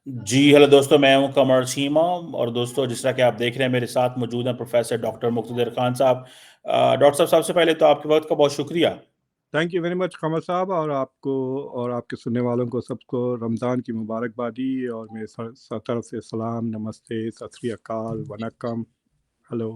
जी hello दोस्तों, मैं हूं कमर चीमा। और दोस्तों, जिस तरह कि आप देख रहे हैं, मेरे साथ मौजूद हैं प्रोफेसर डॉक्टर मुक्तदर खान साहब। डॉक्टर साहब, सबसे पहले तो आपके वक्त का बहुत शुक्रिया। थैंक यू वेरी मच कमर साहब, और आपको और आपके सुनने वालों को सबको रमज़ान की मुबारकबादी और मेरे तरफ से सलाम, नमस्ते, सत श्री अकाल, Vanakkam, hello.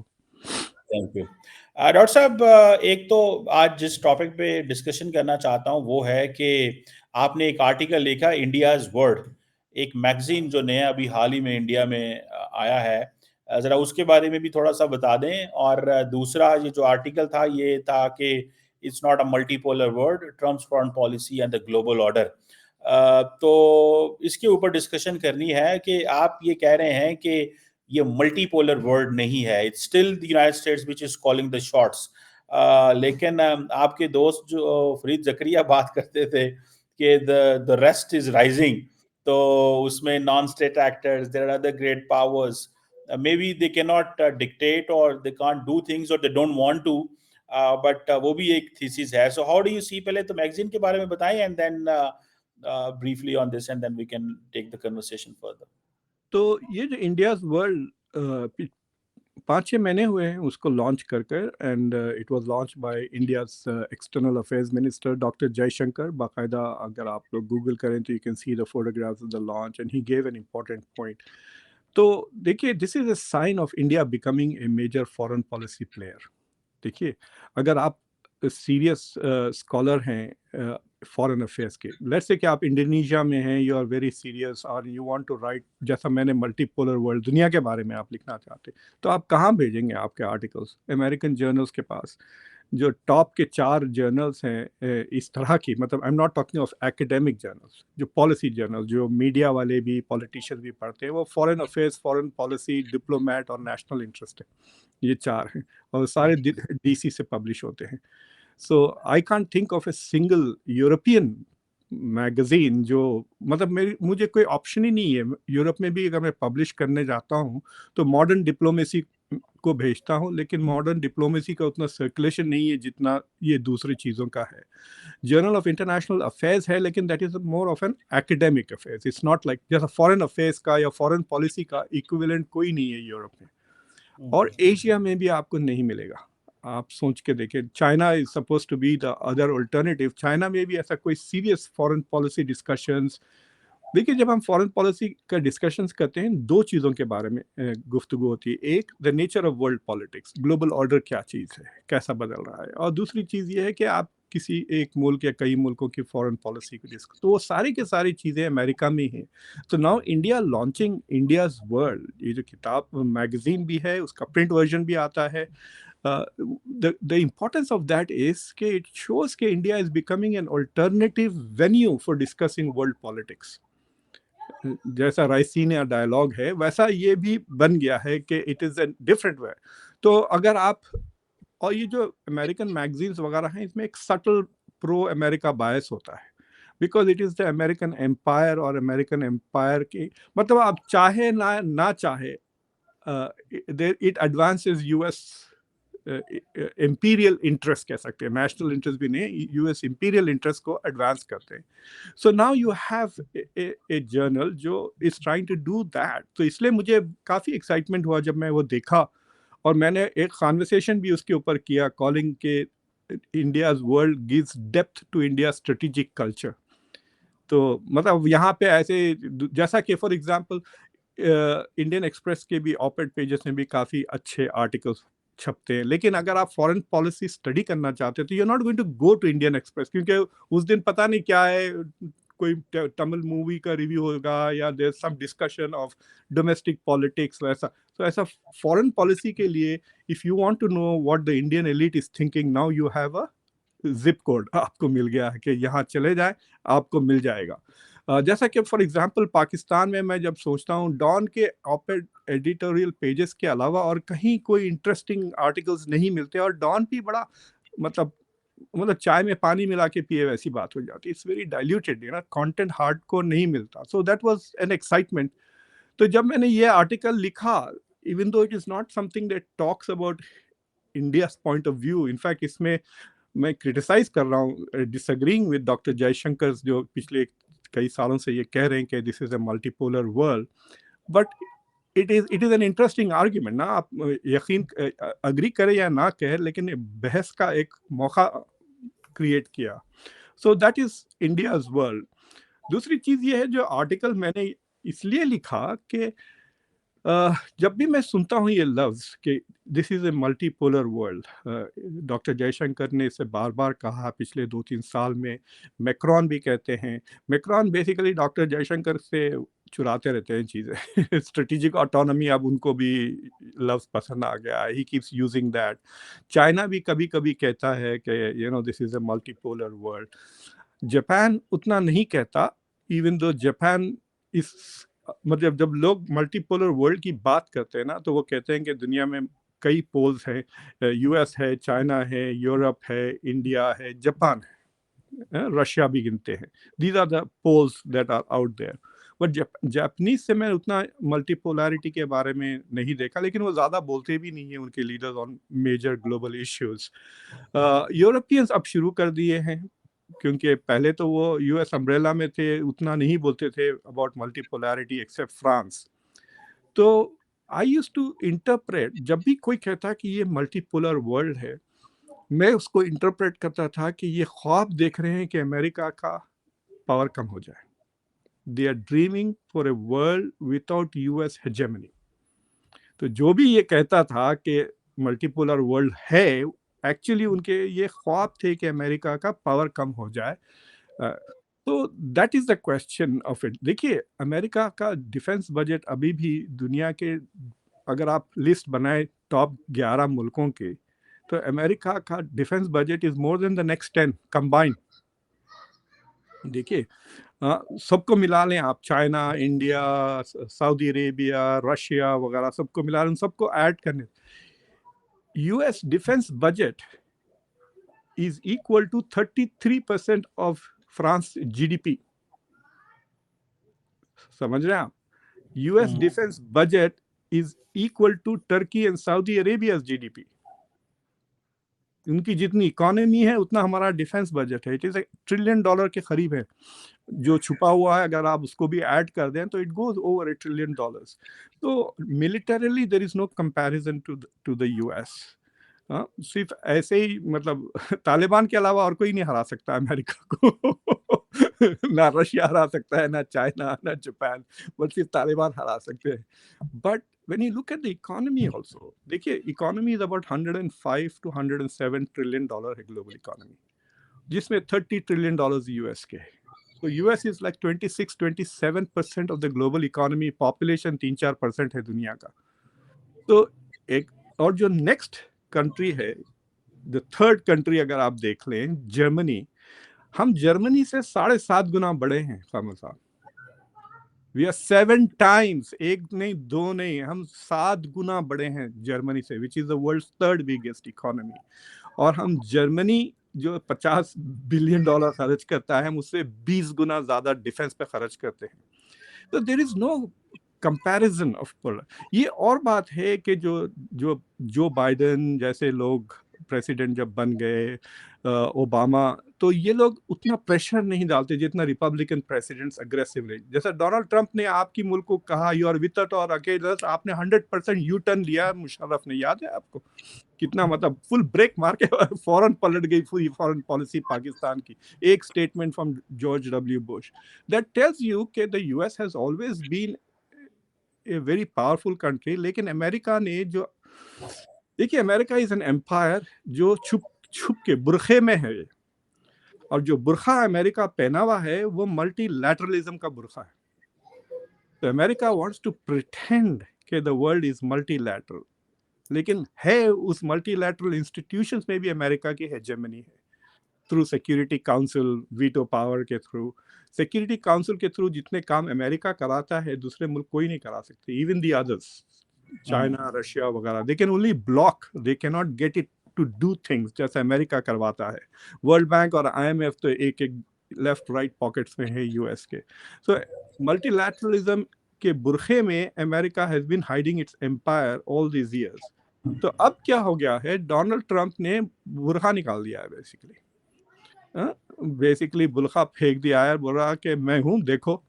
Thank you doctor साहब। एक तो आज जिस टॉपिक पे डिस्कशन करना चाहता हूं वो है कि आपने एक आर्टिकल लिखा, इंडियाज वर्ड, एक मैगजीन जो नया अभी हाल ही में इंडिया में आया है। ज़रा उसके बारे में भी थोड़ा सा बता दें। और दूसरा, ये जो आर्टिकल था ये था कि it's not a multipolar world, Trump's foreign policy and the global order. तो इसके ऊपर डिस्कशन करनी है कि आप ये कह रहे हैं कि ये मल्टीपोलर वर्ल्ड नहीं है, it's still the United states which is calling the shots. लेकिन आपके दोस्त जो फरीद जकरिया बात करते थे कि द रेस्ट इज राइजिंग, तो उसमें non state actors, there are other great powers, may be they can not dictate और दे कांट डू थिंग्स और they don't want to, but वो भी एक थीसिस है। So how do you see, पहले तो मैगजीन के बारे में बताएं and then briefly on this, and then we can take the conversation further. तो ये जो इंडियाज़ वर्ल्ड 5-6 महीने हुए हैं उसको लॉन्च कर कर, and it was launch by India's external affairs minister doctor Jaishankar. बाकायदा अगर आप लोग गूगल करें तो you can see the photographs of the launch, and he gave an important point. तो देखिए, this is a sign of India becoming a major foreign policy player. देखिए, अगर आप सीरियस स्कॉलर हैं फॉरेन अफेयर्स के, let's say कि आप Indonesia में हैं, यू आर वेरी सीरियस और यू वांट टू राइट, जैसा मैंने मल्टीपोलर वर्ल्ड दुनिया के बारे में आप लिखना चाहते, तो आप कहाँ भेजेंगे आपके आर्टिकल्स? अमेरिकन जर्नल्स के पास। जो टॉप के 4 जर्नल्स हैं इस तरह की, मतलब आई am not talking of academic journals, जो पॉलिसी जर्नल्स जो मीडिया वाले भी, पॉलिटिशियंस भी पढ़ते हैं, वो foreign affairs, foreign policy, diplomat और नेशनल इंटरेस्ट है। ये 4 हैं और सारे डीसी से पब्लिश होते हैं। So I can't think of a single European magazine जो, मतलब मेरी मुझे कोई ऑप्शन ही नहीं है। यूरोप में भी अगर मैं पब्लिश करने जाता हूँ तो मॉडर्न डिप्लोमेसी को भेजता हूँ, लेकिन मॉडर्न डिप्लोमेसी का उतना सर्कुलेशन नहीं है जितना ये दूसरी चीज़ों का है। जर्नल ऑफ इंटरनेशनल अफेयर्स है, लेकिन that is more of an academic affairs. It's not like जैसा फॉरेन अफेयर्स का या फॉरेन पॉलिसी का इक्विवेलेंट कोई नहीं है यूरोप में, और एशिया में भी आपको नहीं मिलेगा। आप सोच के देखें, China is suppose to be the other alternative. China में भी ऐसा कोई सीरियस फॉरेन पॉलिसी डिस्कशंस। देखिए, जब हम फॉरेन पॉलिसी का डिस्कशंस करते हैं, 2 चीज़ों के बारे में गुफ्तगू होती है। एक, the nature of world politics, global order क्या चीज़ है, कैसा बदल रहा है, और दूसरी चीज़ ये है कि आप किसी एक मुल्क या कई मुल्कों की फॉरेन पॉलिसी को डिस्कस, तो वो सारी की सारी चीज़ें अमेरिका में हैं। तो now India launching India's world, ये जो किताब मैगजीन भी है, उसका प्रिंट वर्जन भी आता है। The importance of that is कि it shows कि India is becoming an alternative venue for discussing world politics। जैसा राइसीनिया डायलॉग है, वैसा ये भी बन गया है कि it is a different way. तो अगर आप, और ये जो अमेरिकन मैगजीन्स वगैरह हैं, इसमें एक सटल प्रो अमेरिका बायस होता है, because it is the American empire, और अमेरिकन एम्पायर की, मतलब आप चाहे ना ना चाहे, it advances US imperial interest कह सकते हैं, नेशनल इंटरेस्ट भी नहीं, यूएस इंपीरियल इंटरेस्ट को एडवांस करते हैं। So now you have a journal जो is trying to do that. तो इसलिए मुझे काफ़ी एक्साइटमेंट हुआ जब मैं वो देखा, और मैंने एक कॉन्वर्सेशन भी उसके ऊपर किया, कॉलिंग के India's world gives depth to India strategic culture. तो मतलब यहाँ पे ऐसे, जैसा कि फॉर एग्जांपल इंडियन एक्सप्रेस के भी ऑपेड पेजेस में भी काफ़ी अच्छे आर्टिकल्स छपते हैं, लेकिन अगर आप फॉरेन पॉलिसी स्टडी करना चाहते हैं तो you are not going to go to Indian Express, क्योंकि उस दिन पता नहीं क्या है, कोई तमिल मूवी का रिव्यू होगा या there some discussion of domestic politics वैसा। तो ऐसा फॉरेन पॉलिसी के लिए, if you want to know what the Indian elite is thinking, now you have a zip code आपको मिल गया है कि यहाँ चले जाए, आपको मिल जाएगा। जैसा कि फॉर एग्जांपल पाकिस्तान में मैं जब सोचता हूँ, डॉन के ऑपेड एडिटोरियल पेजेस के अलावा और कहीं कोई इंटरेस्टिंग आर्टिकल्स नहीं मिलते, और डॉन भी बड़ा, मतलब चाय में पानी मिला के पिए वैसी बात हो जाती है। It's very diluted, you know, content hard को नहीं मिलता। So that was an excitement. तो जब मैंने ये आर्टिकल लिखा, even though it is not something that talks about India point of view, in fact इसमें मैं क्रिटिसाइज कर रहा हूँ, डिसएग्रीइंग विद डॉक्टर जयशंकर, जो पिछले कई सालों से ये कह रहे हैं कि this is a multipolar world, but it is an interesting argument ना। आप यकीन अग्री करें या ना कहें, लेकिन बहस का एक मौका क्रिएट किया। So that is India's world. दूसरी चीज ये है, जो आर्टिकल मैंने इसलिए लिखा कि जब भी मैं सुनता हूँ ये लफ्ज कि this is A multipolar world, doctor Jaishankar ने इसे बार बार कहा पिछले 2-3 साल में, मैक्रॉन भी कहते हैं। मैक्रॉन बेसिकली डॉक्टर जयशंकर से चुराते रहते हैं चीज़ें स्ट्रेटेजिक ऑटोनॉमी, अब उनको भी लफ्ज पसंद आ गया है, he keeps using that. China भी कभी कभी कहता है कि this is A multipolar world. Japan उतना नहीं कहता, इवन दो जापान इस मतलब जब लोग मल्टीपोलर वर्ल्ड की बात करते हैं ना, तो वो कहते हैं कि दुनिया में कई पोल्स हैं, यूएस है, चाइना है, यूरोप है, इंडिया है, जापान है, रशिया भी गिनते हैं। These are the polls that are out there. But Japanese से मैं उतना मल्टीपोलैरिटी के बारे में नहीं देखा, लेकिन वो ज़्यादा बोलते भी नहीं है उनके leaders on major global issues. Europeans अब शुरू कर दिए हैं, क्योंकि पहले तो वो यूएस अम्ब्रेला में थे, उतना नहीं बोलते थे अबाउट मल्टीपोलैरिटी एक्सेप्ट फ्रांस। तो आई यूज्ड टू इंटरप्रेट, जब भी कोई कहता कि ये मल्टीपोलर वर्ल्ड है, मैं उसको इंटरप्रेट करता था कि ये ख्वाब देख रहे हैं कि अमेरिका का पावर कम हो जाए। They are dreaming for a world without US hegemony. तो जो भी ये कहता था कि मल्टीपोलर वर्ल्ड है, एक्चुअली उनके ये ख्वाब थे कि अमेरिका का पावर कम हो जाए। तो that is the question of it. देखिए, अमेरिका का डिफेंस बजट अभी भी दुनिया के, अगर आप लिस्ट बनाए टॉप 11 मुल्कों के, तो अमेरिका का defence budget is more than the next 10 combined. देखिए, सबको मिला लें आप, China, India, Saudi Arabia, Russia वगैरह सबको मिला लें, सबको ऐड करने, US defence budget is equal to 33% of France GDP. समझ रहे हैं आप? US defence budget is equal to Turkey and Saudi Arabia GDP. उनकी जितनी इकोनॉमी है उतना हमारा डिफेंस बजट है। इट इज $1 ट्रिलियन के करीब है। जो छुपा हुआ है, अगर आप उसको भी ऐड कर दें, तो इट गोज ओवर $1 ट्रिलियन। तो militarily there is no comparison to the US. सिर्फ ऐसे ही, मतलब तालिबान के अलावा और कोई नहीं हरा सकता अमेरिका को ना रशिया हरा सकता है, ना चाइना, ना जापान, बट सिर्फ तालिबान हरा सकते हैं। But when you look at the economy also, देखिए, economy is about 105 to 107 trillion dollar है ग्लोबल इकोनॉमी, जिसमें 30 ट्रिलियन डॉलर्स यूएस के है। तो US is like 26-27% of the global economy. Population 3-4% है दुनिया का। तो एक और जो नेक्स्ट कंट्री है, द थर्ड कंट्री अगर आप देख लें, जर्मनी, हम जर्मनी से 7.5 गुना बड़े हैं कामल साहब। वी आर 7 टाइम्स, एक नहीं दो नहीं, हम 7 गुना बड़े हैं जर्मनी से, which is the world third biggest economy. और हम जर्मनी जो $50 बिलियन खर्च करता है, हम उससे 20 गुना ज्यादा डिफेंस पे खर्च करते हैं। तो there is no comparison of. ये और बात है कि जो बाइडेन जैसे लोग प्रेसिडेंट जब बन गए, ओबामा, तो ये लोग उतना प्रेशर नहीं डालते जितना रिपब्लिकन प्रेसिडेंट्स अग्रेसिवली। जैसा डोनाल्ड ट्रंप ने आपकी मुल्क को कहा यू आर विद अस और अगेंस्ट, आपने 100% यू टर्न लिया। मुशर्रफ ने, याद है आपको कितना, मतलब फुल ब्रेक मार के फौरन पलट गई पूरी फॉरेन पॉलिसी पाकिस्तान की। एक statement from George W Bush that tells you कि the US has always been a very powerful country. लेकिन अमेरिका ने जो, देखिए, अमेरिका इज एन एम्पायर जो छुप छुप के बुरखे में है, और जो बुरखा अमेरिका पहना हुआ है वो मल्टीलैटरलिज्म का बुरखा है। तो अमेरिका वांट्स टू प्रिटेंड कि द वर्ल्ड इज मल्टीलैटरल, लेकिन है उस मल्टीलैटरल इंस्टीट्यूशंस में भी अमेरिका की हेजेमनी है, through security council, veto power के थ्रू। सिक्योरिटी काउंसिल के थ्रू जितने काम अमेरिका कराता है दूसरे मुल्क कोई नहीं करा सकते, even the others, China, Russia वगैरह, they can only block, they can not get it to do things जैसे अमेरिका करवाता है। वर्ल्ड बैंक और IMF तो एक एक लेफ्ट राइट पॉकेट्स में है यूएस के। सो मल्टीलैटरलिज्म के बुरखे में America has been hiding its empire all these years. तो अब क्या हो गया है, डोनाल्ड ट्रंप ने बुरखा निकाल दिया है बेसिकली। बेसिकली बुल्खा फेंक दिया है, बोल रहा कि मैं हूँ, देखो।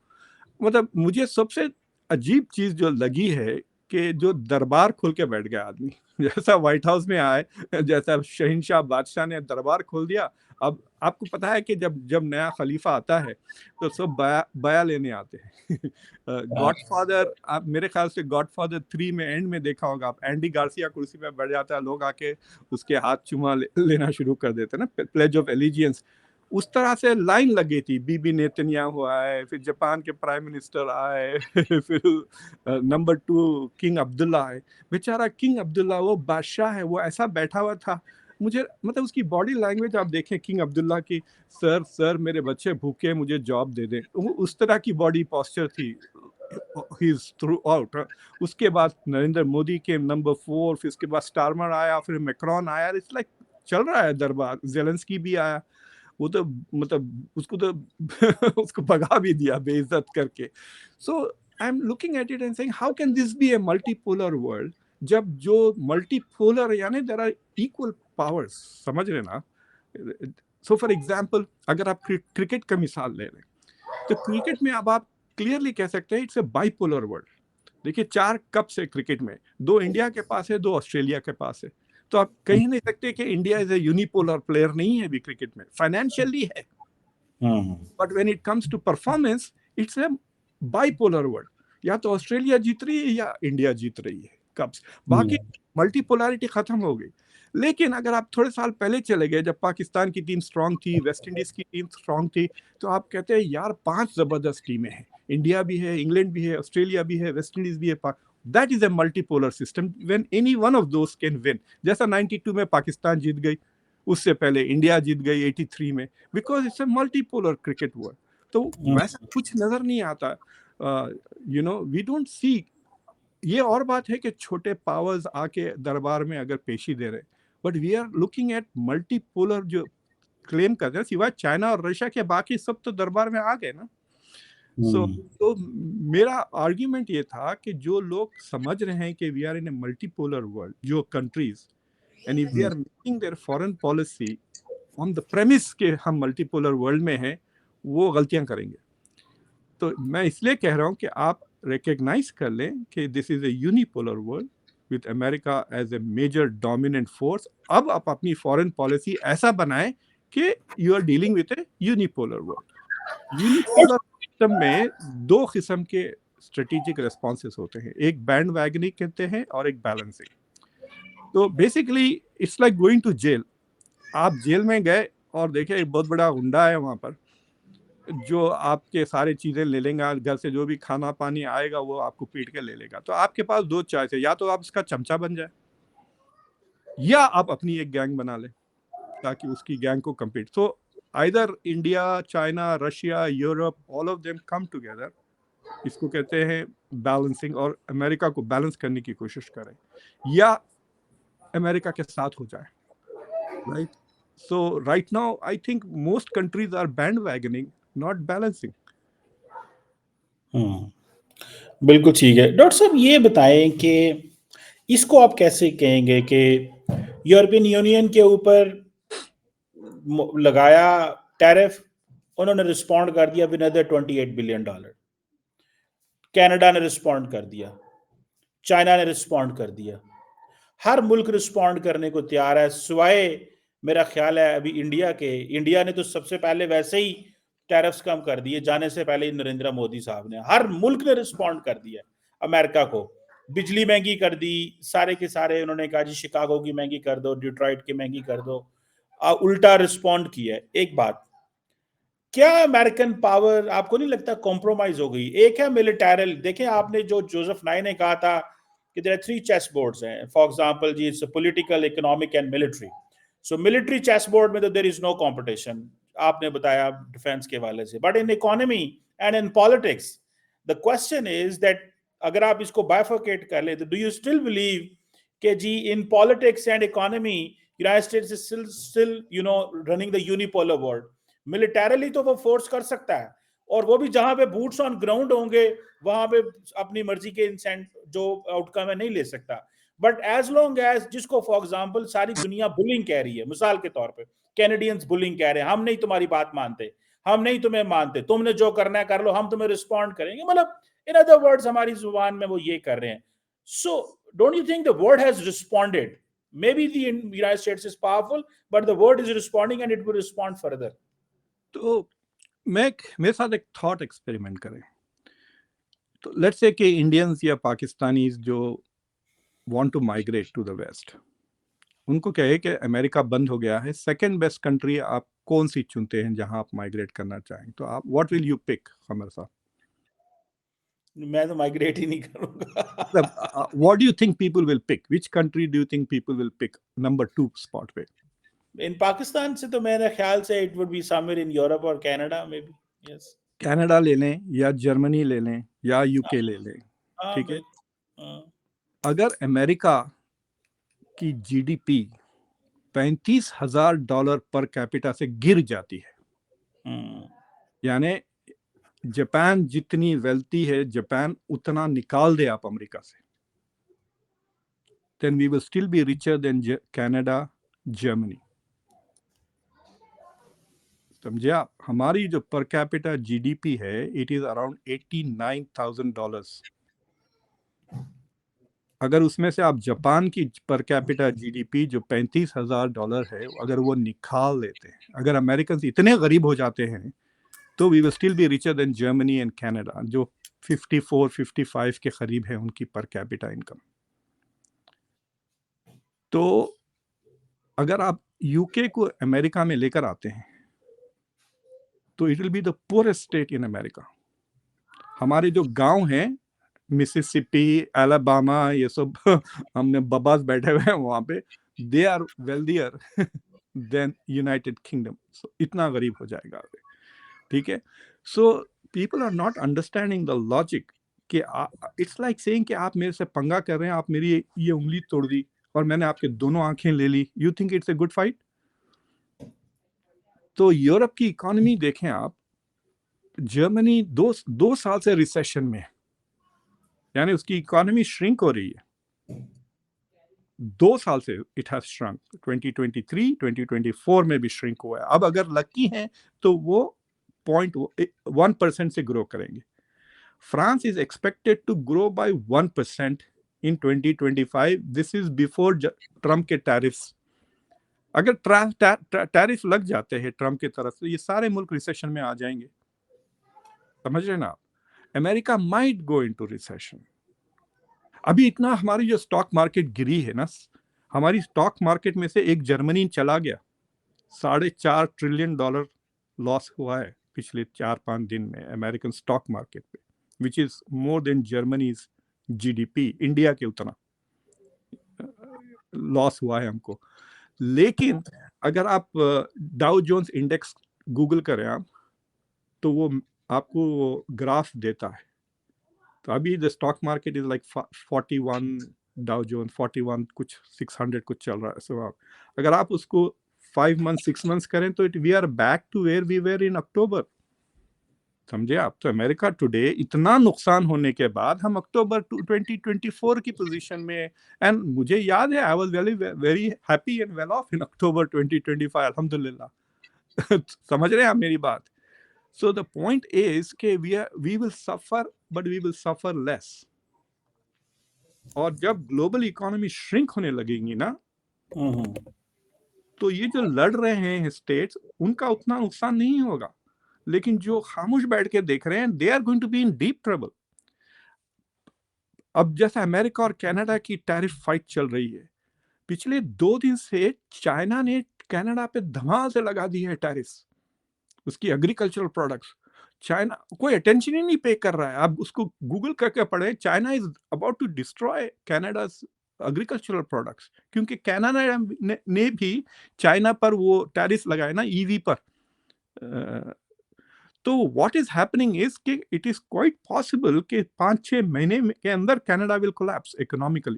मतलब मुझे सबसे अजीब चीज जो लगी है कि जो दरबार खोल के बैठ गया आदमी जैसा व्हाइट हाउस में आए, जैसा शहंशाह बादशाह ने दरबार खोल दिया। अब आपको पता है कि जब जब नया खलीफा आता है तो सब बया बया लेने आते हैं। गॉडफादर, आप मेरे ख्याल से गॉडफादर 3 में एंड में देखा होगा आप, एंडी गार्सिया कुर्सी पे बैठ जाता है, लोग आके उसके हाथ चुमा लेना शुरू कर देते हैं ना, प्लेज ऑफ एलिजियंस। उस तरह से लाइन लगी थी, बीबी नेतन्याहू आए, फिर जापान के प्राइम मिनिस्टर आए, फिर नंबर 2 किंग अब्दुल्ला आए। बेचारा किंग अब्दुल्ला वो बादशाह है, वो ऐसा बैठा हुआ था। मुझे मतलब उसकी बॉडी लैंग्वेज आप देखें किंग अब्दुल्ला की, सर सर मेरे बच्चे भूखे, मुझे जॉब दे दें, उस तरह की बॉडी पोस्चर थी ही थ्रू आउट। उसके बाद नरेंद्र मोदी के नंबर 4, फिर उसके बाद स्टारमर आया, फिर मैक्रोन आया। इट्स लाइक चल रहा है दरबार। जेलेंस्की भी आया, वो तो मतलब उसको तो उसको भगा भी दिया बेइज्जत करके। So I am looking at it and saying how can this be a multipolar world, जब जो मल्टीपोलर यानी देयर आर इक्वल पावर्स, समझ रहे ना। सो फॉर एग्जांपल अगर आप क्रिकेट का मिसाल ले लें, तो क्रिकेट में अब आप क्लियरली कह सकते हैं इट्स ए बाइपोलर वर्ल्ड। देखिए 4 कप्स है क्रिकेट में, 2 इंडिया के पास है, 2 ऑस्ट्रेलिया के पास है। तो आप कह नहीं सकते कि India is a unipolar player नहीं है अभी क्रिकेट में, फाइनेंशियली है, but when it comes to performance it's a bipolar world. या तो ऑस्ट्रेलिया जीत रही है या इंडिया जीत रही है कप्स, बाकी मल्टीपोलैरिटी खत्म हो गई। लेकिन अगर आप थोड़े साल पहले चले गए, जब पाकिस्तान की टीम स्ट्रांग थी, वेस्ट इंडीज की टीम स्ट्रांग थी, तो आप कहते हैं यार 5 जबरदस्त टीमें हैं, इंडिया भी है, इंग्लैंड भी है, ऑस्ट्रेलिया भी है, वेस्ट इंडीज भी है। That is a multipolar system when any one of those can win. जैसा 92 में पाकिस्तान जीत गई, उससे पहले इंडिया जीत गई 83 में, because it's a multipolar cricket world. तो वैसा कुछ नजर नहीं आता, वी डोंट सी। ये और बात है कि छोटे पावर्स आके दरबार में अगर पेशी दे रहे, but we are looking at multipolar जो क्लेम कर रहे हैं, सिवाय चाइना और रशिया के बाकी सब तो दरबार में आ गए ना। तो मेरा आर्ग्यूमेंट ये था कि जो लोग समझ रहे हैं कि we are in a multipolar world, जो countries, and if they are making their foreign policy on the premise के हम मल्टीपोलर वर्ल्ड में हैं, वो गलतियां करेंगे। तो मैं इसलिए कह रहा हूं कि आप रिकग्नाइज कर लें कि this is a unipolar world with America as a major dominant force. अब आप अपनी फॉरेन पॉलिसी ऐसा बनाएं कि you are dealing with a unipolar world. Unipolar system में 2 किस्म के स्ट्रेटेजिक रेस्पॉन्सेस होते हैं, एक बैंड वैगनिंग कहते हैं और एक बैलेंसिंग। तो basically it's like going to jail. आप जेल में गए और देखिए एक बहुत बड़ा गुंडा है वहां पर, जो आपके सारे चीजें ले लेगा, घर से जो भी खाना पानी आएगा वो आपको पीट के ले लेगा। तो आपके पास 2 चॉइस है, या तो आप उसका चमचा बन जाए, या आप अपनी एक गैंग बना ले ताकि उसकी गैंग को compete. So either India, China, Russia, Europe, all of them come together, इसको कहते हैं बैलेंसिंग, और अमेरिका को बैलेंस करने की कोशिश करें, या अमेरिका के साथ हो जाए, right. So right now I think most countries are bandwagoning, not balancing. बिल्कुल ठीक है। डॉक्टर साहब ये बताएं कि इसको आप कैसे कहेंगे कि यूरोपियन यूनियन के ऊपर लगाया टैरिफ, उन्होंने रिस्पॉन्ड कर दिया विद अनदर $28 बिलियन। कनाडा ने रिस्पॉन्ड कर दिया, चाइना ने रिस्पॉन्ड कर दिया, हर मुल्क रिस्पॉन्ड करने को तैयार है, सिवाय मेरा ख्याल है अभी इंडिया के। इंडिया ने तो सबसे पहले वैसे ही टैरिफ्स कम कर दिए, जाने से पहले ही नरेंद्र मोदी साहब ने, हर मुल्क ने रिस्पॉन्ड कर दिया। अमेरिका को बिजली महंगी कर दी, सारे के सारे उन्होंने कहा जी शिकागो की महंगी कर दो, डिट्रॉइट की महंगी कर दो, उल्टा रिस्पॉन्ड किया। एक बात, क्या अमेरिकन पावर आपको नहीं लगता कॉम्प्रोमाइज हो गई? एक है मिलिटरल, देखें आपने जो जोसेफ नाई ने कहा था कि देयर आर 3 चेस बोर्ड्स हैं, फॉर एग्जांपल जी, it's political, economic and military. So military chess board में तो देयर इज नो कंपटीशन, आपने बताया डिफेंस के वाले से, but in economy and in politics the question is that अगर आप इसको बाइफरकेट कर ले, तो डू यू स्टिल बिलीव कि जी in politics and economy United States is still running the unipolar world? Militarily तो वो फोर्स कर सकता है, और वो भी जहां पे बूट्स ऑन ग्राउंड होंगे वहां पे अपनी मर्जी के इंसेंट जो आउटकम है नहीं ले सकता। बट एज लॉन्ग एज जिसको फॉर एग्जांपल सारी दुनिया बुलिंग कह रही है, मिसाल के तौर पे कैनेडियंस बुलिंग कह रहे हैं, हम नहीं तुम्हारी बात मानते, हम नहीं तुम्हें मानते, तुमने जो करना है कर लो, हम तुम्हें रिस्पॉन्ड करेंगे, मतलब इन अदर वर्ड्स हमारी जुबान में वो ये कर रहे हैं. So don't you think the world has responded? Maybe the United States is powerful, but the world is responding and it will respond further. तो मेरे साथ एक थॉट एक्सपेरिमेंट करें. तो लेट्स से कि इंडियंस या पाकिस्तानीज जो want to migrate to the west, उनको क्या है कि अमेरिका बंद हो गया है, सेकंड बेस्ट कंट्री आप कौन सी चुनते हैं जहां आप माइग्रेट करना चाहें? तो आप what will you pick Qamar साहब? मैं तो माइग्रेट ही नहीं करूंगा. What do you think people will pick? Which country do you think people will pick number 2 spot पे? इन पाकिस्तान से तो मेरे ख्याल से it would be somewhere in Europe और Canada maybe. Yes. Canada ले लें या जर्मनी ले लें या यूके ले लें, हाँ ठीक है. बिल्कुल. अगर अमेरिका की जीडीपी $35,000 पर कैपिटा से गिर जाती है, यानी जापान जितनी वेल्थी है, जापान उतना निकाल दे आप अमेरिका से, then we will still be richer than Canada, Germany. समझे आप? हमारी जो पर कैपिटा जीडीपी है, इट इज अराउंड $89,000. अगर उसमें से आप जापान की पर कैपिटा जीडीपी जो $35,000 है, अगर वो निकाल लेते हैं, अगर अमेरिकन इतने गरीब हो जाते हैं, तो we will still be richer than Germany and Canada, जो 54-55 के करीब है उनकी पर कैपिटा इनकम. तो अगर आप यूके को अमेरिका में लेकर आते हैं, तो it will be the poorest state in America. हमारे जो गांव हैं, मिसिसिपी, अलाबामा, ये सब हमने बबास बैठे हुए हैं वहां पे, they are wealthier than United Kingdom. So इतना गरीब हो जाएगा, ठीक है. So people are not understanding the logic कि इट्स लाइक सेइंग कि आप मेरे से पंगा कर रहे हैं, आप मेरी ये उंगली तोड़ दी और मैंने आपके दोनों आंखें ले ली. You think it's a good fight? तो यूरोप की इकोनॉमी देखें आप, जर्मनी दो साल से रिसेशन में है, यानी उसकी इकोनॉमी श्रिंक हो रही है. 2 साल से इट हैज श्रंक. 2023, 2024 में भी श्रिंक हुआ है. अब अगर लकी हैं तो वो 0.1% से ग्रो करेंगे. France is expected to grow by 1% in 2025. This is before Trump के टैरिफ्स. अगर टैरिफ लग जाते हैं ट्रम्प की तरफ से, ये सारे मुल्क रिसेशन में आ जाएंगे. समझ रहे ना आप? America might go into recession. अभी इतना हमारी जो स्टॉक मार्केट गिरी है ना, हमारी स्टॉक मार्केट में से एक जर्मनी चला गया. $4.5 ट्रिलियन लॉस हुआ है पिछले 4-5 दिन में अमेरिकन स्टॉक मार्केट पे, which is more then Germany's GDP. India के उतना लॉस हुआ है हमको. लेकिन अगर आप डाउ जोन्स इंडेक्स गूगल करें आप, तो वो आपको ग्राफ देता है. तो अभी the stock market is like 41, Dow Jones 41 कुछ 600 कुछ चल रहा है. सो आप अगर आप उसको 5 मंथ 6 मंथ्स करें तो we are back to where we were in October. समझे आप? तो अमेरिका टुडे इतना नुकसान होने के बाद हम अक्टूबर 2024 की पोजीशन में. एंड मुझे याद है, I was very happy and well off in October 2025, अल्हम्दुलिल्लाह. समझ रहे हैं आप मेरी बात? सो द पॉइंट इज कि we will suffer, but we will suffer less. और जब ग्लोबल इकोनॉमी श्रिंक होने लगेगी ना, तो ये जो लड़ रहे हैं स्टेट्स, उनका उतना नुकसान नहीं होगा. लेकिन जो खामोश बैठ के देख रहे हैं, they are going to be in deep trouble. अब जैसा अमेरिका और कनाडा की टैरिफ फाइट चल रही है, पिछले 2 दिन से चाइना ने कनाडा पे धमाल से लगा दी है टैरिफ्स, उसकी एग्रीकल्चरल प्रोडक्ट्स. चाइना कोई अटेंशन ही नहीं पे कर रहा है. आप उसको गूगल करके पढ़े, China is about to destroy Canada's agricultural products, क्योंकि कनाडा ने भी चाइना पर वो टैरिफ लगाए ना ईवी पर. तो व्हाट इज हैपनिंग इज कि इट इज क्वाइट पॉसिबल कि 5-6 महीने के अंदर Canada will collapse economically.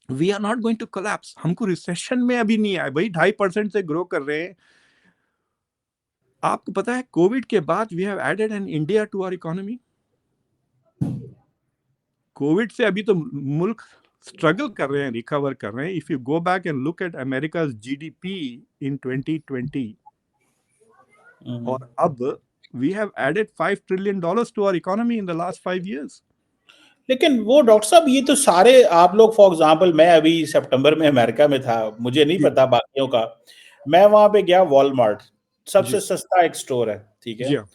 We are not going to collapse. हमको रिसेशन में अभी नहीं आए भाई, 2.5% से ग्रो कर रहे हैं. आपको पता है कोविड के बाद we have added an India to our economy. Covid से अभी तो मुल्क स्ट्रगल कर रहे हैं, रिकवर कर रहे हैं. If you go back and look at America's GDP in 2020 और अब, we have added $5 trillion to our economy in the last 5 years. लेकिन वो डॉक्टर साहब ये तो सारे आप लोग, फॉर एग्जांपल मैं अभी सितंबर में अमेरिका में था, मुझे नहीं जी पता बाकियों का, मैं वहां पे गया वॉलमार्ट, सबसे जी सस्ता एक स्टोर है, ठीक है। जी हाँ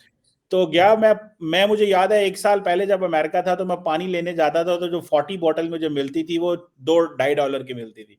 तो गया मैं मुझे याद है 1 साल पहले जब अमेरिका था तो मैं पानी लेने जाता था तो जो 40 बॉटल मुझे मिलती थी वो $2-2.5 की मिलती थी।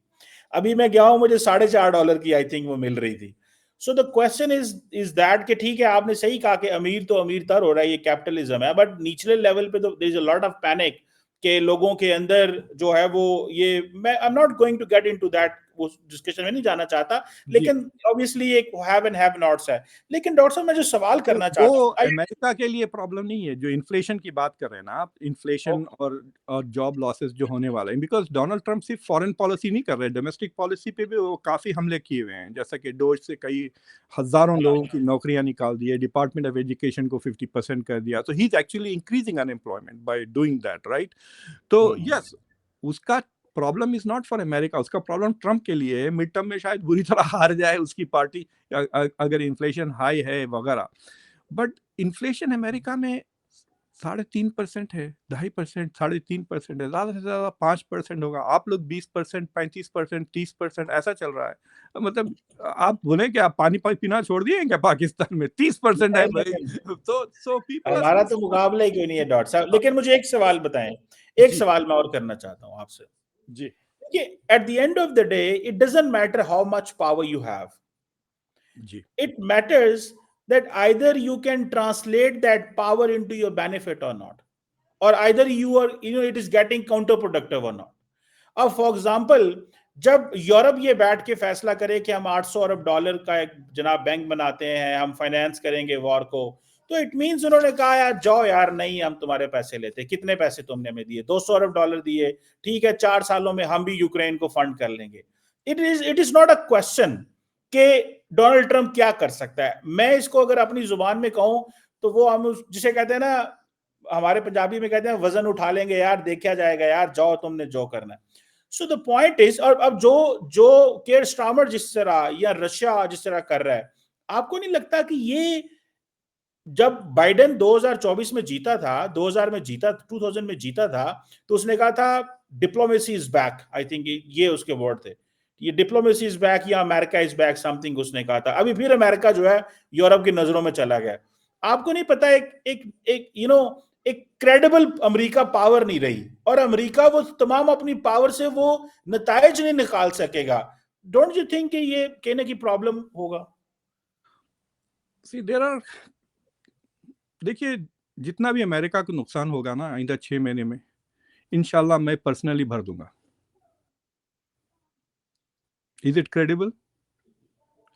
अभी मैं गया हूं, मुझे $4.5 की आई थिंक वो मिल रही थी। So the question is that कि ठीक है, आपने सही कहा कि अमीर तो अमीर तर हो रहा है, ये कैपिटलिज्म है, बट निचले लेवल पे तो there is a lot of panic के लोगों के अंदर जो है वो ये, मैं I am not going to get into that, वो डिस्कशन में नहीं जाना चाहता, जी. लेकिन ऑब्वियसली एक हैव एंड हैव नॉट्स है। लेकिन डॉक्टर साहब मैं जो सवाल तो करना वो चाहता हूँ, अमेरिका के लिए प्रॉब्लम नहीं है, जो इन्फ्लेशन की बात कर रहे हैं ना आप, इन्फ्लेशन और जॉब लॉसेस जो होने वाले हैं, बिकॉज डोनाल्ड ट्रंप सिर्फ फॉरेन पॉलिसी नहीं कर रहे, डोमेस्टिक पॉलिसी पे भी वो काफ़ी हमले किए हुए हैं, जैसा कि डोज से कई हजारों लोगों की नौकरियां निकाल दी है, डिपार्टमेंट ऑफ एजुकेशन को 50% कर दिया, तो he is actually increasing unemployment by doing that, right. तो यस, उसका problem is not for America, उसका प्रॉब्लम ट्रम्प के लिए है, मिड टर्म में शायद बुरी तरह हार जाए उसकी पार्टी अगर इन्फ्लेशन हाई है वगैरह. बट इन्फ्लेशन अमेरिका में 3.5% है, 2.5%, 3.5% है, ज्यादा से ज्यादा 5% होगा. आप लोग 20%, 35%, 30% ऐसा चल रहा है. मतलब आप बोले कि आप पानी पीना छोड़ दिए क्या पाकिस्तान में? 30% है भाई. लेकिन तो सो पीपल आर हमारा सो. तो मुकाबला ही क्यों नहीं है डॉक्टर साहब। लेकिन मुझे एक सवाल बताएं, एक जी सवाल मैं और करना चाहता हूं आपसे। जी देखिए, at the end of the day it doesn't matter how much power you have, जी it matters that either you can translate that power into your benefit or not, or either you are, it is getting counterproductive or not. अब for example, जब Europe ये बैठ के फैसला करे कि हम $800 अरब का एक जनाब बैंक बनाते हैं, हम फाइनेंस करेंगे वॉर को, तो इट मींस उन्होंने कहा यार जाओ यार, नहीं हम तुम्हारे पैसे लेते, कितने पैसे तुमने हमें दिए, $200 अरब दिए, ठीक है 4 सालों में हम भी यूक्रेन को फंड कर लेंगे। It is not a question कि डोनाल्ड ट्रंप क्या कर सकता है। मैं इसको अगर अपनी जुबान में कहूं तो वो हम जिसे कहते हैं ना, हमारे पंजाबी में कहते हैं वजन उठा लेंगे यार, देखा जाएगा यार, जाओ तुमने जो करना है। सो द पॉइंट इज, और अब जो जो केयर स्टार्मर जिस तरह या रशिया जिस तरह कर रहा है, आपको नहीं लगता कि ये जब बाइडेन 2024 में जीता था, 2000 में जीता, 2000 में जीता था, तो उसने कहा था diplomacy is back, I think ये उसके वर्ड थे, ये डिप्लोमेसी इज बैक या अमेरिका इज बैक, समथिंग उसने कहा था। अभी फिर अमेरिका जो है यूरोप की नजरों में चला गया। आपको नहीं पता, एक एक एक एक क्रेडिबल अमेरिका पावर नहीं रही, और अमेरिका वो तमाम अपनी पावर से वो नताइज नहीं निकाल सकेगा। डोंट यू थिंक कि ये कहने की प्रॉब्लम होगा? सी देयर आर, देखिए, जितना भी अमेरिका को नुकसान होगा ना आइंदा 6 महीने में, इंशाल्लाह मैं पर्सनली भर दूंगा. Is it credible?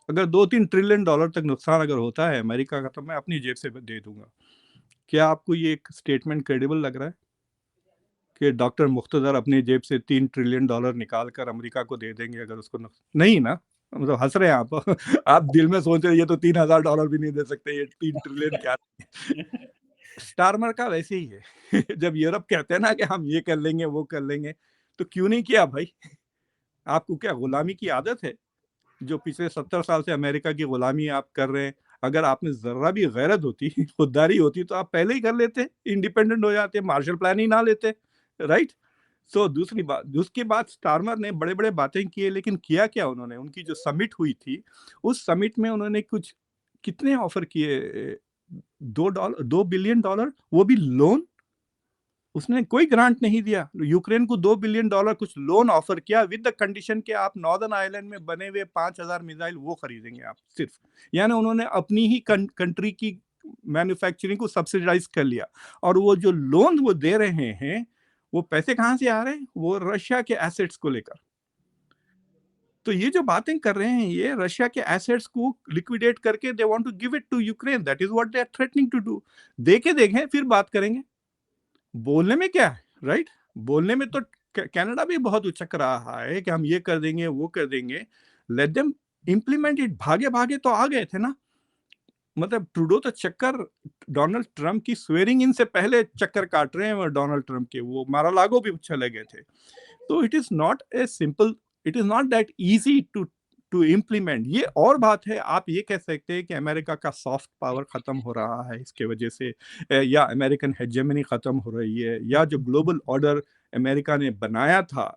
अगर $2-3 ट्रिलियन तक नुकसान अगर होता है अमेरिका का, तो मैं अपनी जेब से दे दूंगा. क्या आपको ये एक स्टेटमेंट क्रेडिबल लग रहा है कि डॉक्टर मुख्तदर अपनी जेब से $3 ट्रिलियन निकाल कर अमेरिका को दे देंगे अगर उसको नहीं ना? मतलब हंस रहे हैं आप. आप दिल में सोच रहे हैं ये तो $3,000 भी नहीं दे सकते, ये 3 ट्रिलियन क्या. स्टारमर का वैसे ही है. जब यूरोप कहते हैं ना कि हम ये कर लेंगे वो कर लेंगे, तो क्यों नहीं किया भाई? आपको क्या गुलामी की आदत है? जो पिछले 70 साल से अमेरिका की गुलामी आप कर रहे हैं. अगर आप में जरा भी गैरत होती, खुददारी होती, तो आप पहले ही कर लेते, इंडिपेंडेंट हो जाते, मार्शल प्लान ही ना लेते, राइट. सो दूसरी बात, उसके बाद स्टारमर ने बड़े बड़े बातें किए, लेकिन किया क्या उन्होंने? उनकी जो समिट हुई थी, उस समिट में उन्होंने कुछ कितने ऑफर किए? $2 बिलियन, वो भी लोन. उसने कोई ग्रांट नहीं दिया. यूक्रेन को $2 बिलियन कुछ लोन ऑफर किया, विद द कंडीशन कि आप नॉर्दर्न आयरलैंड में बने हुए 5,000 मिसाइल वो खरीदेंगे आप सिर्फ. यानी उन्होंने अपनी ही कंट्री की मैन्युफैक्चरिंग को सब्सिडाइज कर लिया. और वो जो लोन वो दे रहे हैं, वो पैसे कहाँ से आ रहे हैं? वो रशिया के एसेट्स को लेकर. तो ये जो बातें कर रहे हैं, ये रशिया के एसेट्स को लिक्विडेट करके they want to give it to Ukraine. That is what they are threatening to do. देखे देखें फिर बात करेंगे. बोलने में क्या है, राइट? बोलने में तो कनाडा भी बहुत उचक रहा है कि हम ये कर देंगे वो कर देंगे. Let them implement it. भागे भागे तो आ गए थे ना. मतलब ट्रूडो तो चक्कर डोनाल्ड ट्रंप की स्वेरिंग इन से पहले चक्कर काट रहे हैं, और डोनाल्ड ट्रंप के वो मारालागो भी चले गए थे. तो it is not a simple, it is not that easy to implement. ये और बात है, आप ये कह सकते हैं कि अमेरिका का सॉफ्ट पावर खत्म हो रहा है इसके वजह से, या अमेरिकन हेजेमनी खत्म हो रही है, या जो ग्लोबल ऑर्डर अमेरिका ने बनाया था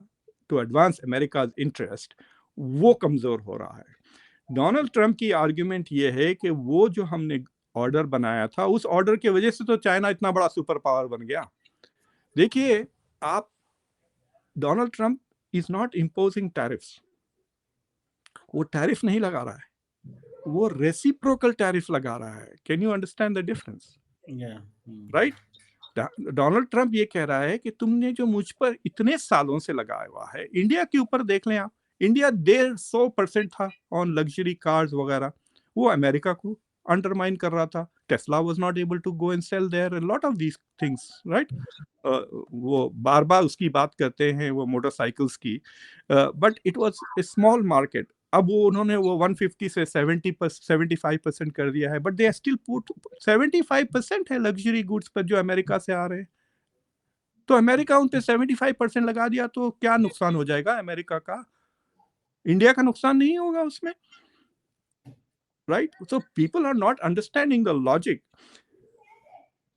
टू एडवांस अमेरिका इंटरेस्ट, वो कमजोर हो रहा है। डोनाल्ड ट्रंप की आर्ग्यूमेंट ये है कि वो जो हमने ऑर्डर बनाया था, उस ऑर्डर की वजह से तो चाइना इतना बड़ा सुपर पावर बन गया। देखिए, आप, Donald Trump is not imposing tariffs, वो टैरिफ नहीं लगा रहा है, वो रेसिप्रोकल टैरिफ लगा रहा है। Can you understand the difference? Right? Donald Trump ये कह रहा है कि तुमने जो मुझ पर इतने सालों से लगाया हुआ है, इंडिया के ऊपर देख लें आप, इंडिया 150% था ऑन लग्जरी कार्स वगैरह, वो अमेरिका को अंडरमाइन कर रहा था। Tesla was not able to go and sell there, a lot of these things, right? वो बार बार उसकी बात करते हैं वो मोटरसाइकिल्स की, but it was a small market. अब वो उन्होंने वो 150 से 75% कर दिया है, बट दे स्टिल पुट 75% है लग्जरी गुड्स पर जो अमेरिका से आ रहे हैं। तो अमेरिका उन पे 75% लगा दिया तो क्या नुकसान हो जाएगा अमेरिका का? इंडिया का नुकसान नहीं होगा उसमें, right? So people are not understanding the logic.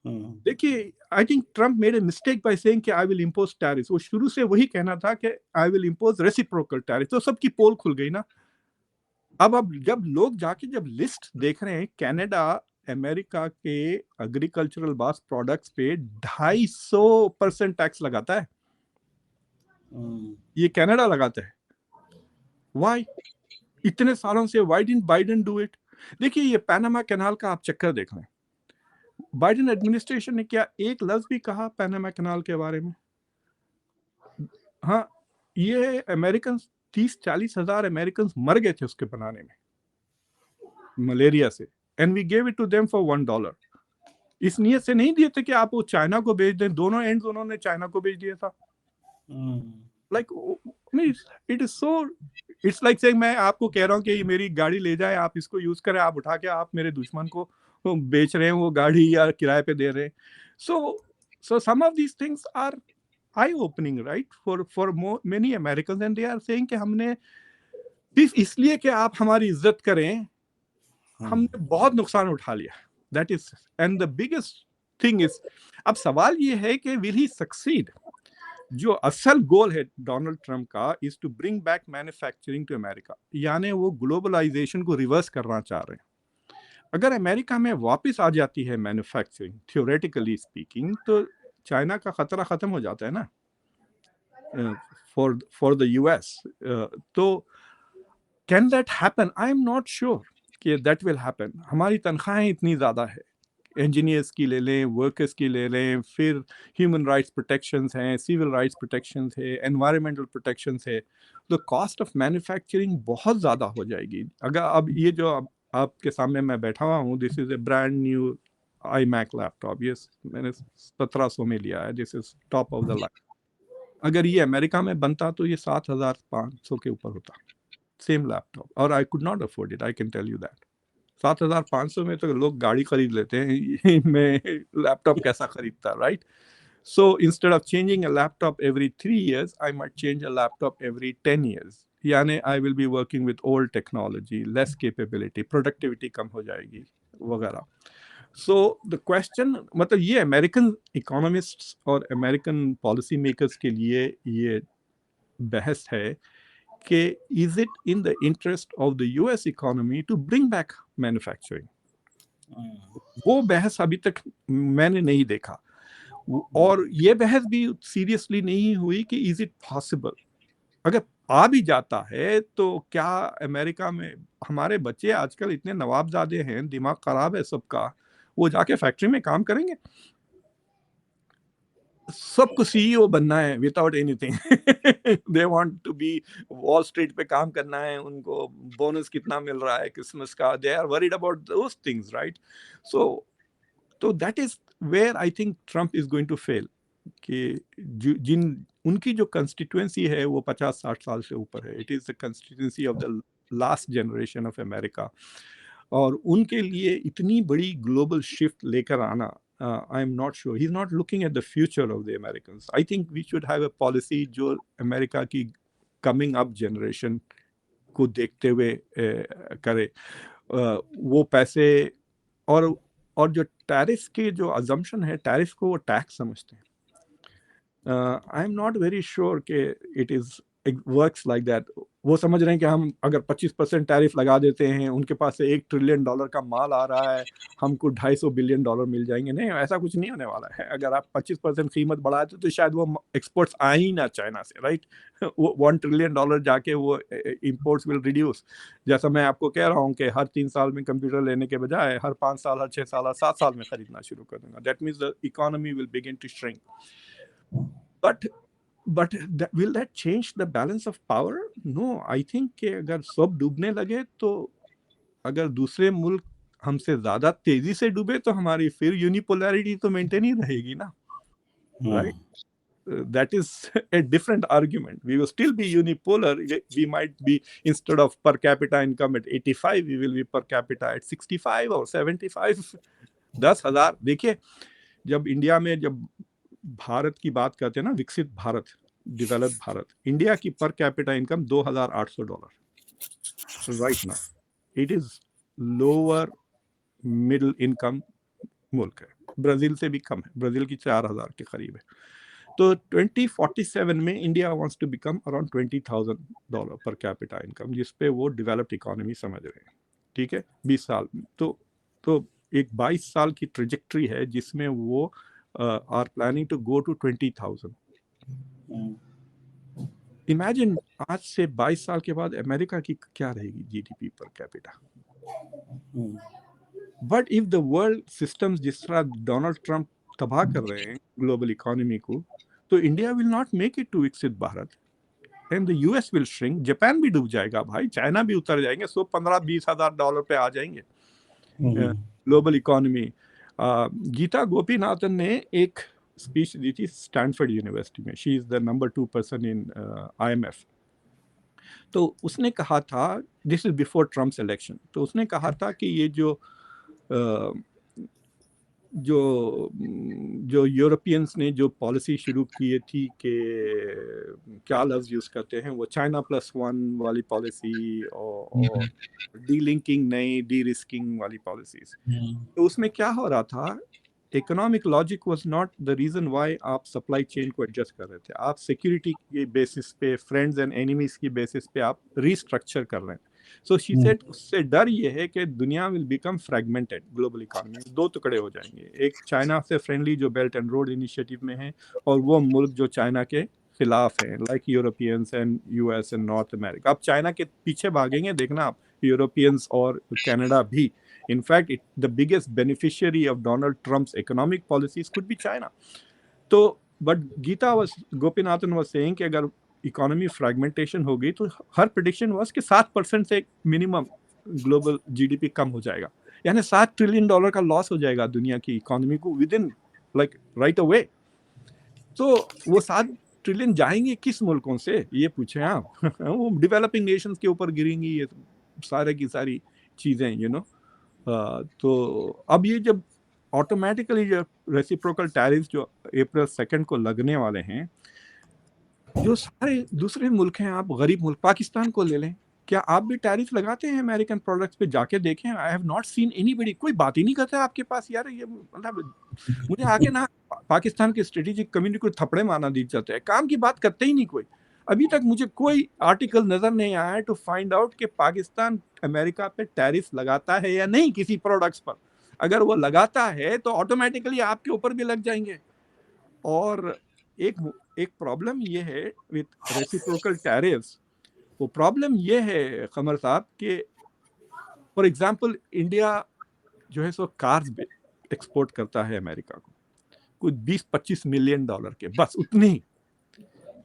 देखिए, I think Trump made a mistake by saying कि आई विल इंपोज टैरिफ। वो शुरू से वही कहना था कि I will impose reciprocal tariff, तो सबकी पोल खुल गई ना। अब जब लोग जाके जब लिस्ट देख रहे हैं, कनाडा अमेरिका के एग्रीकल्चरल बास प्रोडक्ट्स पे 250% टैक्स लगाता है। ये कनाडा लगाता है। व्हाई? इतने सालों से why didn't Biden do it? देखिए, ये पैनामा कैनाल का आप चक्कर देख लें, बाइडेन एडमिनिस्ट्रेशन ने क्या एक लफ्ज भी कहा पैनामा कैनाल के बारे में? हाँ, ये अमेरिकन 30-40 हजार अमेरिकन मर गए थे उसके बनाने में, मलेरिया से, and we gave it to them for $1। इस नियत से नहीं दिए थे कि आप वो चाइना को भेज दें, दोनों एंड्स उन्होंने चाइना को भेज दिया था। Like it is so, it's like saying मैं आपको कह रहा हूँ कि मेरी गाड़ी ले जाए, आप इसको यूज करें, आप उठा के आप मेरे दुश्मन को बेच रहे हैं वो गाड़ी या किराए पे दे रहे हैं। So some of these things are eye opening, right, for many American, and they are saying कि हमने सिर्फ इसलिए कि आप हमारी इज्जत करें, हमने बहुत नुकसान उठा लिया। That is, and the biggest thing is, अब सवाल ये है कि विल ही सक्सीड? जो असल गोल है डोनाल्ड ट्रंप का is to bring back manufacturing to America, यानी वो ग्लोबलाइजेशन को रिवर्स करना चाह रहे हैं। अगर अमेरिका में वापस आ जाती है मैन्युफैक्चरिंग, थियोरेटिकली स्पीकिंग, तो चाइना का खतरा खत्म हो जाता है ना फॉर द यूएस। तो can that happen? I am not sure कि दैट विल हैपन। हमारी तनख्वाहें इतनी ज़्यादा है, इंजीनियर्स की ले लें, वर्कर्स की ले लें, फिर ह्यूमन राइट्स प्रोटेक्शंस हैं, सिविल राइट्स प्रोटेक्शंस है, एनवायरमेंटल प्रोटेक्शंस है, तो कॉस्ट ऑफ मैन्युफैक्चरिंग बहुत ज़्यादा हो जाएगी। अगर अब ये जो आपके सामने मैं बैठा हुआ हूँ, this is a brand new iMac laptop, ये मैंने 1700 में लिया है, this is top of the line. अगर ये अमेरिका में बनता तो ये 7500 के ऊपर होता, सेम लैपटॉप, और I could not afford it, I can tell you that. 7500 में तो लोग गाड़ी खरीद लेते हैं, मैं लैपटॉप कैसा खरीदता, right? So instead of changing a laptop every 3 years, I might change a laptop every 10 years. यानी I will be working with old technology, less capability, productivity कम हो जाएगी वगैरह। So the question, मतलब ये अमेरिकन इकोनॉमिस्ट्स और American policy makers के लिए ये बहस है कि is it in the interest of the US economy to bring back manufacturing? वो बहस अभी तक मैंने नहीं देखा, और ये बहस भी सीरियसली नहीं हुई कि इज इट पॉसिबल। अगर आ भी जाता है तो क्या अमेरिका में हमारे बच्चे आजकल इतने नवाबजादे हैं, दिमाग खराब है सबका, वो जाके फैक्ट्री में काम करेंगे? सबको सीईओ बनना है without anything, they want to be, Wall Street पे काम करना है, उनको बोनस कितना मिल रहा है क्रिसमस का, they are worried about those things, right? So तो that is where I think Trump is going to fail, कि जिन उनकी जो कंस्टिट्यूएंसी है वो 50-60 साल से ऊपर है, it is the constituency of the last generation of America, और उनके लिए इतनी बड़ी ग्लोबल शिफ्ट लेकर आना I'm not sure. He's not looking at the future of the Americans. I think we should have a policy जो America की coming up generation को देखते हुए करे। वो पैसे और जो टैरिफ के जो assumption है, टैरिफ को वो टैक्स समझते हैं। I am not very sure कि it is works like that. वो समझ रहे हैं कि हम अगर 25% टैरिफ लगा देते हैं, उनके पास से $1 ट्रिलियन का माल आ रहा है, हमको $250 बिलियन मिल जाएंगे। नहीं, ऐसा कुछ नहीं होने वाला है। अगर आप 25% कीमत बढ़ाए तो शायद वो एक्सपोर्ट्स आए ही ना चाइना से, राइट। वो $1 ट्रिलियन जाके वो इम्पोर्ट्स विल रिड्यूस। जैसा मैं आपको कह रहा हूँ कि हर 3 साल में कंप्यूटर लेने के बजाय हर 5 साल, हर 6 साल, हर 7 साल में खरीदना शुरू कर दूंगा। That means the economy will begin to shrink. But will that change the balance of power? No, I think कि अगर सब डूबने लगे तो अगर दूसरे मुल्क हमसे ज्यादा तेजी से डूबे तो हमारी फिर यूनिपोलैरिटी तो मेंटेन ही रहेगी ना, right? That is a different argument. We will still be unipolar. We might be, instead of per capita income at 85, we will be per capita at 65 or 75. 10,000। देखिए, जब इंडिया में जब भारत की बात करते हैं ना, विकसित भारत, डेवलप्ड भारत, इंडिया की per capita income $2,800 right now. It is lower middle income मुल्क है, ब्राजील से भी कम है, ब्राजील की 4,000 के करीब है। तो 2047 में India wants to become around $20,000 per capita income, जिसपे वो डेवलप्ड इकोनॉमी समझ रहे हैं, ठीक है, 20 साल में। तो एक 22 साल की ट्रेजेक्ट्री है जिसमें वो are planning to go to 20,000. Imagine आज से 22 साल के बाद अमेरिका की क्या रहेगी GDP per capita. But if the world systems जिस तरह डोनाल्ड ट्रंप तबाह कर रहे हैं ग्लोबल इकोनॉमी को, तो India will not make it to विकसित Bharat, and the US will shrink. Japan भी डूब जाएगा भाई, चाइना भी उतर जाएंगे, $15,000-20,000 हजार पे आ जाएंगे ग्लोबल इकोनॉमी। गीता गोपीनाथन ने एक स्पीच दी थी स्टैनफोर्ड यूनिवर्सिटी में। She is the number 2 person in IMF। तो उसने कहा था, this is before Trump's election, तो उसने कहा था कि ये जो यूरोपियंस ने जो पॉलिसी शुरू की थी कि क्या लफ्ज यूज करते हैं वो, चाइना +1 वाली पॉलिसी और डीलिंकिंग नहीं, डी रिस्किंग वाली पॉलिसीज, तो उसमें क्या हो रहा था, economic logic was not the reason why आप सप्लाई चेन को एडजस्ट कर रहे थे। आप सिक्योरिटी के बेसिस पे, फ्रेंड्स एंड एनिमीज की बेसिस पे आप रीस्ट्रक्चर कर रहे हैं। सो शी सेड, उससे डर ये है कि दुनिया will become fragmented, global economy 2 टुकड़े हो जाएंगे, एक चाइना से फ्रेंडली जो बेल्ट एंड रोड इनिशिएटिव में है, और वो मुल्क जो चाइना के खिलाफ है, like Europeans and US and north America. अब चाइना के पीछे भागेंगे, देखना आप, यूरोपियंस और कनाडा भी। In fact, the biggest beneficiary of Donald Trump's economic policies could be China. तो but Gopinathan was saying कि अगर इकोनॉमी फ्रैगमेंटेशन होगी तो हर प्रेडिक्शन वाज कि 7% से मिनिमम ग्लोबल जीडीपी कम हो जाएगा, यानी $7 ट्रिलियन का लॉस हो जाएगा दुनिया की इकोनॉमी को with in like right away. तो वो 7 ट्रिलियन जाएंगे किस मुल्कों से, ये पूछे आप। वो डेवलपिंग नेशंस के ऊपर गिरेंगी ये सारे की सारी चीजें, यू नो। तो अब ये जब ऑटोमेटिकली जो रेसिप्रोकल टैरिफ जो अप्रैल 2 को लगने वाले हैं, जो सारे दूसरे मुल्क हैं, आप गरीब मुल्क पाकिस्तान को ले लें, क्या आप भी टैरिफ लगाते हैं अमेरिकन प्रोडक्ट्स पे? जाके देखें, I have not seen anybody, कोई बात ही नहीं करता है आपके पास। यार ये मतलब मुझे आके ना पाकिस्तान के स्ट्रेटेजिक कम्युनिटी को थपड़े मारना दी जाते हैं, काम की बात करते ही नहीं कोई। अभी तक मुझे कोई आर्टिकल नजर नहीं आया है टू फाइंड आउट कि पाकिस्तान अमेरिका पे टैरिफ लगाता है या नहीं किसी प्रोडक्ट्स पर। अगर वो लगाता है तो ऑटोमेटिकली आपके ऊपर भी लग जाएंगे। और एक प्रॉब्लम ये है विद रेसिप्रोकल टैरिफ्स, वो प्रॉब्लम ये है कमर साहब कि फॉर एग्जांपल इंडिया जो है सो कार्स एक्सपोर्ट करता है अमेरिका को, कुछ $20-25 मिलियन के, बस उतने ही।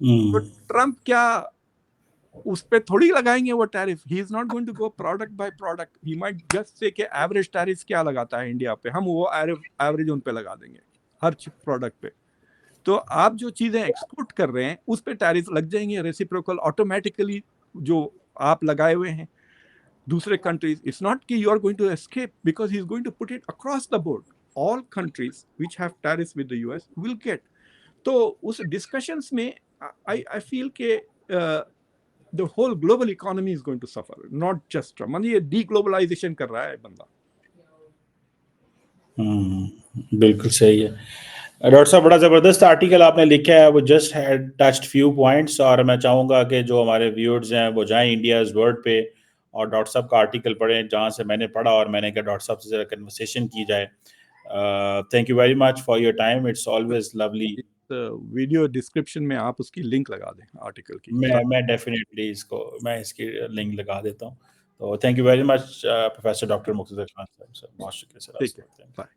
तो ट्रम्प क्या उस पे थोड़ी लगाएंगे वो tariff? He is not going to go product by product, he might just say कि एवरेज टैरिफ क्या लगाता है इंडिया पे, हम वो एवरेज उन पे लगा देंगे हर प्रोडक्ट पे। तो आप जो चीजें एक्सपोर्ट कर रहे हैं उस पे टैरिफ लग जाएंगे रेसिप्रोकल ऑटोमेटिकली, जो आप लगाए हुए हैं दूसरे कंट्रीज। इट्स नॉट कि you are going to escape, because he is going to put it across the board, all countries which have tariffs with the US will get. तो उस discussions में I feel के the whole global economy is going to suffer, not just Trump. मतलब ये deglobalization कर रहा है बंदा. बिल्कुल सही है। डॉक्टर साहब, बड़ा ज़बरदस्त आर्टिकल आपने लिखा है, वो just had touched few points, और मैं चाहूँगा कि जो हमारे व्यूअर्स हैं वो जाएं इंडियाज़ वर्ड पे और डॉक्टर साहब का आर्टिकल पढ़ें, जहाँ से मैंने पढ़ा और मैंने कहा डॉक्टर साहब से ज़रा कन्वर्सेशन की जाए। Thank you very much for your time, it's always lovely. Video description में आप उसकी लिंक लगा दें आर्टिकल की। मैं डेफिनेटली मैं इसकी लिंक लगा देता हूँ। तो thank you very much professor doctor Muqtedar Khan साहब, बहुत शुक्रिया सर। ठीक है, बाय।